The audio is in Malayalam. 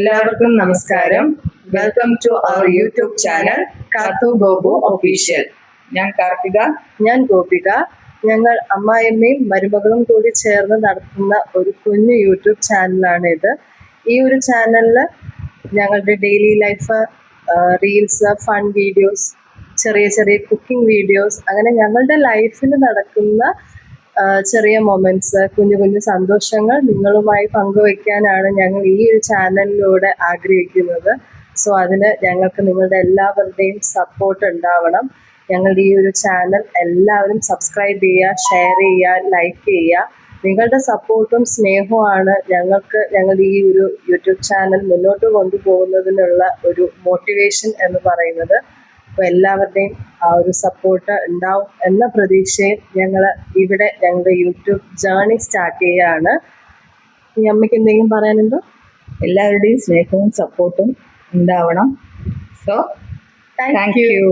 എല്ലാവർക്കും നമസ്കാരം. Welcome to our YouTube channel Kathu Gopu official. ഞാൻ കാർത്തിക. ഞാൻ ഗോപിക. ഞങ്ങൾ അമ്മായിയമ്മയും മരുമകളും കൂടി ചേർന്ന് നടത്തുന്ന ഒരു കുഞ്ഞു യൂട്യൂബ് ചാനലാണ് ഇത്. ഈ ഒരു ചാനലിൽ ഞങ്ങളുടെ daily life, reels, fun videos, ചെറിയ ചെറിയ കുക്കിംഗ് വീഡിയോസ്, അങ്ങനെ ഞങ്ങളുടെ ലൈഫിൽ നടക്കുന്ന ചെറിയ മൊമെന്റ്സ്, കുഞ്ഞു കുഞ്ഞു സന്തോഷങ്ങൾ നിങ്ങളുമായി പങ്കുവയ്ക്കാനാണ് ഞങ്ങൾ ഈ ഒരു ചാനലിലൂടെ ആഗ്രഹിക്കുന്നത്. സോ അതിന് ഞങ്ങൾക്ക് നിങ്ങളുടെ എല്ലാവരുടെയും സപ്പോർട്ട് ഉണ്ടാവണം. ഞങ്ങളുടെ ഈ ഒരു ചാനൽ എല്ലാവരും സബ്സ്ക്രൈബ് ചെയ്യുക, ഷെയർ ചെയ്യുക, ലൈക്ക് ചെയ്യുക. നിങ്ങളുടെ സപ്പോർട്ടും സ്നേഹവുമാണ് ഞങ്ങളുടെ ഈ ഒരു യൂട്യൂബ് ചാനൽ മുന്നോട്ട് കൊണ്ടുപോകുന്നതിനുള്ള ഒരു മോട്ടിവേഷൻ എന്ന് പറയുന്നത്. അപ്പോൾ എല്ലാവരുടെയും ആ ഒരു സപ്പോർട്ട് ഉണ്ടാവും എന്ന പ്രതീക്ഷയിൽ ഞങ്ങൾ ഇവിടെ ഞങ്ങളുടെ യൂട്യൂബ് ജേർണി സ്റ്റാർട്ട് ചെയ്യുകയാണ്. ഈ അമ്മയ്ക്ക് എന്തെങ്കിലും പറയാനുണ്ടോ? എല്ലാവരുടെയും സ്നേഹവും സപ്പോർട്ടും ഉണ്ടാവണം. So thank you.